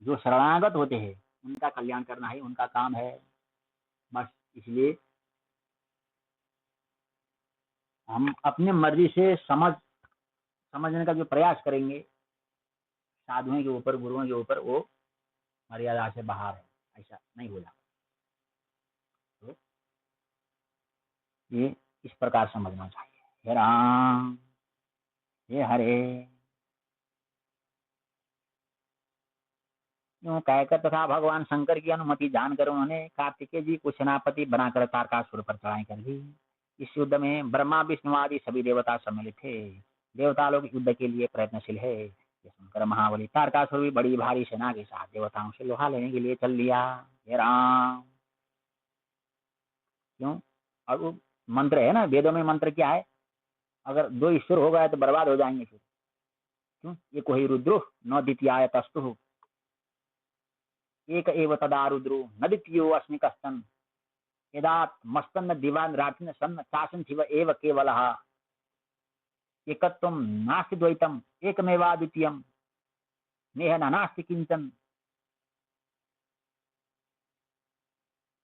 जो शरणागत होते हैं उनका कल्याण करना ही उनका काम है। बस इसलिए हम अपने मर्जी से समझने का जो प्रयास करेंगे साधुओं के ऊपर, गुरुओं के ऊपर, वो मर्यादा से बाहर है, ऐसा नहीं हो जाता। तो ये इस प्रकार समझना चाहिए। हे राम, हे हरे। यूं कहकर तथा भगवान शंकर की अनुमति जानकर उन्होंने कार्तिकेय जी को सेनापति बनाकर तारकासुर पर चढ़ाई कर दी। इस युद्ध में ब्रह्मा विष्णु आदि सभी देवता सम्मिलित थे। देवता लोग युद्ध के लिए प्रयत्नशील है। ये सुनकर महाबली तारकासुर भी बड़ी भारी सेना के साथ देवताओं से लोहा लेने के लिए चल दिया। हे राम। क्यों? और वो मंत्र है ना, वेदों में मंत्र क्या है? अगर दो ईश्वर हो गए तो बर्बाद हो जाएंगे फिर। क्यों? ये कोई रुद्रो न द्वितीयाय तस्तु, एक एव तदा रुद्रो न द्वितीयो अस्मि कश्चन, यदा मस्तन दिवान रात्रिन सन्न चासन शिव एव केवलः, एकत्वं नास्ति द्वैतम एकमेवाद्वितीयम नेह नास्ति किंचन,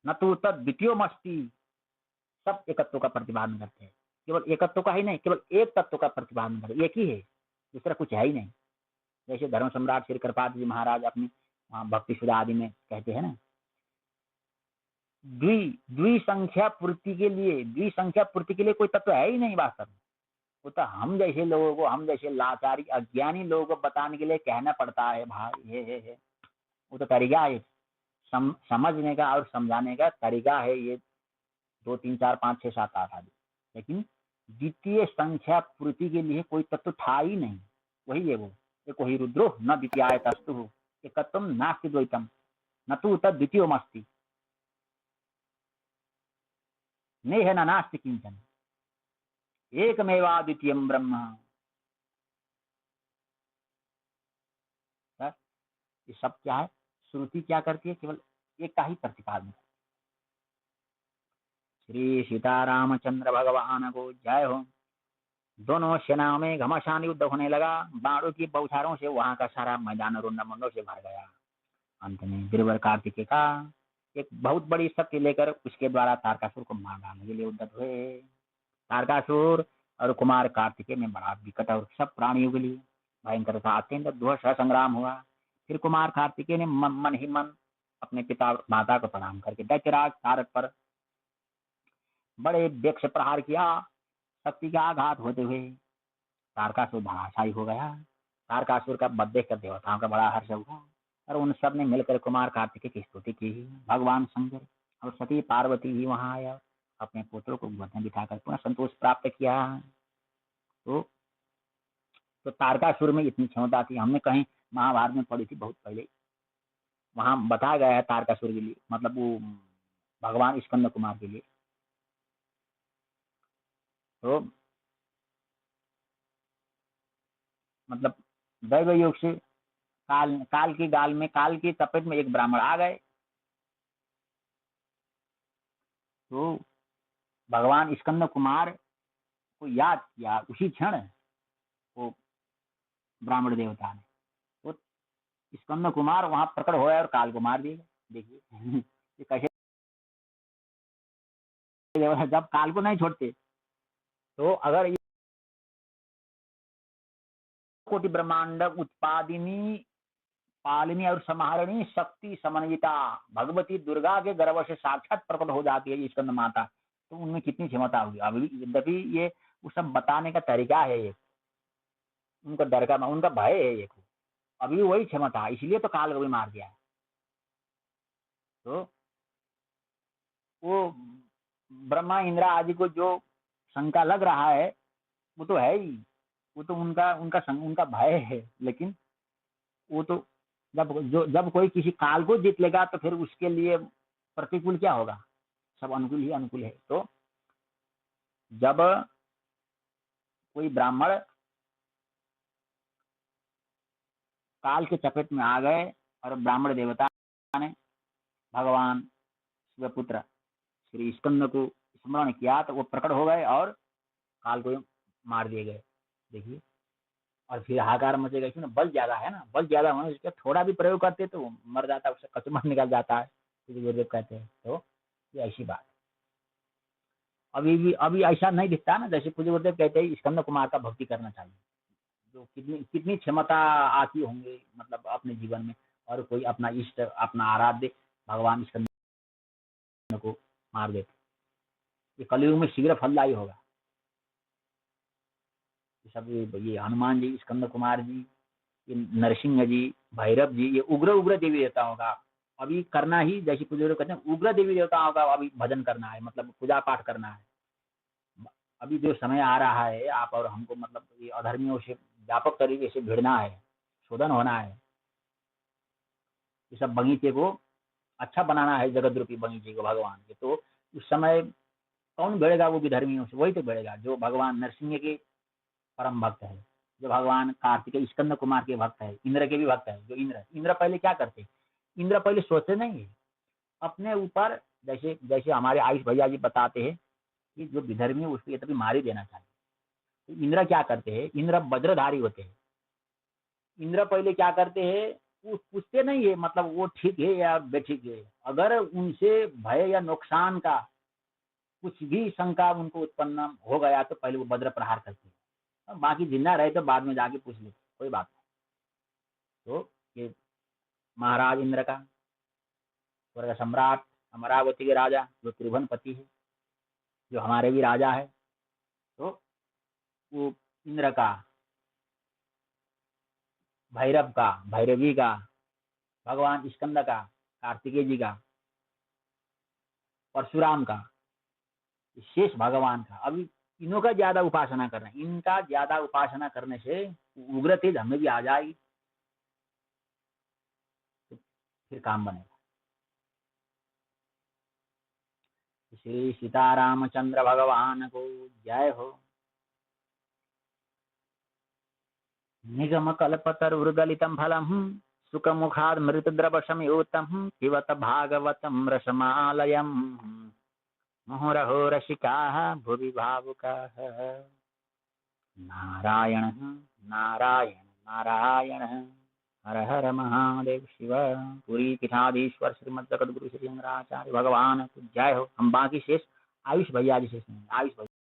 न तो तद द्वितीयोमस्ति। सब एकत्व का प्रतिपादन करते हैं। केवल एकत्व का ही नहीं, केवल एक तत्व का प्रतिपादन करते, एक ही है, दूसरा कुछ है ही नहीं। जैसे धर्म सम्राट श्री कृपाल जी महाराज अपनी भक्ति सुधा आदि में कहते हैं ना, द्विसंख्या पूर्ति के लिए कोई तत्व है ही नहीं वास्तव में। वो तो हम जैसे लोगों को, हम जैसे लाचारी अज्ञानी लोगों को बताने के लिए कहना पड़ता है भाई ये वो तो तरीका है, समझने का और समझाने का तरीका है ये 2 3 4 5 6 7 8 आदि। लेकिन द्वितीय संख्या पूर्ति के लिए कोई तत्व था ही नहीं। वही है वो, एको ही रुद्रो न द्वितीयाय तस्तु एकत्वम नास्ति द्वैतम न तु तद द्वितीयोमस्ति नेह न नास्ति किंचन एकमेवाद्वितीयम ब्रह्म। ये सब क्या है? श्रुति क्या करती है? केवल एक का ही प्रतिपादन। श्री सीतारामचंद्र भगवान को जय हो। दोनों सेनाओं में घमासान युद्ध होने लगा। बाणों की बौछारों से वहां का सारा मैदान रुंडमुंडों से भर गया। अंत में गिरवर कार्तिकेय का एक बहुत बड़ी शक्ति लेकर उसके द्वारा तारकासुर को मार डालने के लिए उद्यत हुए। तारकासुर और कुमार कार्तिकेय में बड़ा विकट और सब प्राणियों के लिए भयंकर था अत्यंत दुस्सह संग्राम हुआ। फिर कुमार कार्तिकेय ने मन ही मन अपने पिता माता को प्रणाम करके दैत्यराज तारक पर बड़े वेग से प्रहार किया। शक्ति का आघात होते हुए तारकासुर धराशायी हो गया। तारकासुर का वध देखकर देवताओं का बड़ा हर्ष हुआ और उन सब ने मिलकर कुमार कार्तिकेय की स्तुति की। भगवान शंकर और सती पार्वती भी वहां आया, अपने पुत्रों को गोद में बिठाकर पुनः संतोष प्राप्त किया। तो तारकासुर में इतनी क्षमता थी, हमने कहीं महाभारत में पढ़ी थी बहुत पहले। वहां बताया गया है तारकासुर के लिए, मतलब वो भगवान स्कंद कुमार के लिए। तो मतलब दैव योग से काल की गाल में, काल की चपेट में एक ब्राह्मण आ गए। तो भगवान स्कंद कुमार को याद किया उसी क्षण वो ब्राह्मण देवता ने, तो स्कंद कुमार वहां प्रकट हो गए और काल को मार दिए। देखिए ये कैसे देवता जब काल को नहीं छोड़ते। तो अगर कोटि ब्रह्मांड उत्पादिनी पालिनी और समाहरणी शक्ति समन्विता भगवती दुर्गा के गर्भ से साक्षात प्रकट हो जाती है स्कंद माता, तो उनमें कितनी क्षमता होगी। अभी यद्यपि ये वो सब बताने का तरीका है, ये उनका डर का, उनका भय है, ये अभी वही क्षमता, इसलिए तो काल को भी मार दिया है। तो वो ब्रह्मा इंद्रा आदि को जो शंका लग रहा है वो तो है ही, वो तो उनका भय है। लेकिन वो तो जब कोई किसी काल को जीत लेगा तो फिर उसके लिए प्रतिकूल क्या होगा? सब अनुकूल ही अनुकूल है। तो जब कोई ब्राह्मण काल के चपेट में आ गए और ब्राह्मण देवता ने भगवान शिवपुत्र श्री स्कंद को स्मरण किया तो वो प्रकट हो गए और काल को मार दिए गए। देखिए, और फिर हाहाकार मचेगा, इसमें बल ज्यादा है ना, बल ज्यादा होने से थोड़ा भी प्रयोग करते तो मर जाता है, उससे कचुमर निकल जाता है, गुरुदेव कहते हैं। तो ये ऐसी बात अभी भी अभी ऐसा नहीं दिखता ना, जैसे पूज्य गुरुदेव कहते हैं स्कंद कुमार का भक्ति करना चाहिए, जो कितनी कितनी क्षमता आती होंगी मतलब अपने जीवन में, और कोई अपना इष्ट अपना आराध्य भगवान स्कंद को मार देते, ये कलयुग में शीघ्र फलदायी होगा। ये सब ये हनुमान जी, स्कंद कुमार जी, ये नरसिंह जी, भैरव जी, ये उग्र उग्र देवी देवताओं का अभी करना ही, जैसे पूज्य गुरु कहते हैं उग्र देवी देवताओं का अभी भजन करना है, मतलब पूजा पाठ करना है। अभी जो समय आ रहा है आप और हमको मतलब ये अधर्मियों से व्यापक तरीके से भिड़ना है, शोधन होना है, ये सब बगीचे को अच्छा बनाना है, जगत रूपी बगीचे को भगवान के। तो उस समय कौन भिड़ेगा? वो विधर्मियों से, वही तो भिड़ेगा जो भगवान नरसिंह के परम भक्त है, जो भगवान कार्तिकेय स्कंद कुमार के भक्त है, इंद्र के भी भक्त है। जो इंद्र इंद्र पहले क्या करते? इंद्र पहले सोचते नहीं है अपने ऊपर, जैसे जैसे हमारे आयुष भैया जी बताते हैं कि जो विधर्मी है उसको ये तभी मार ही देना चाहिए। तो इंद्र क्या करते हैं? इंद्र वज्रधारी होते हैं। इंद्र पहले क्या करते हैं? वो पूछते नहीं है मतलब वो ठीक है या बेठीक है, अगर उनसे भय या नुकसान का कुछ भी शंका उनको उत्पन्न हो गया तो पहले वो वज्र प्रहार करते हैं, बाकी जिंदा रहे तो बाद में जाके पूछ लेते, कोई बात नहीं। तो ये महाराज इंद्र का, स्वर्ग सम्राट, अमरावती के राजा जो त्रिभुवनपति है, जो हमारे भी राजा है, तो वो इंद्र का, भैरव का, भैरवी का, भगवान स्कंद का, कार्तिकेय जी का, परशुराम का, शेष भगवान का, अभी इनों का ज्यादा उपासना करना, इनका ज्यादा उपासना करने से उग्र तेज हमें भी आ जाएगी, तो फिर काम बनेगा। श्री सीतारामचंद्र भगवान को जय हो। निगम कल्पतरुर्गलितं फलम् सुखमुखात् मृतद्रवसंयुतं पिबत भागवतं रसमालयम् मुहुरहो रसिकाः भुवि भावुकाः। नारायण नारायण नारायण, हर हर महादेव शिव। पूरी पीठाधीश्वर श्रीमद जगत गुरु श्री शंकराचार्य भगवान को जय हो। हम बाकी शेष आयुष भैया जी से सुनेंगे। आयुष भैया।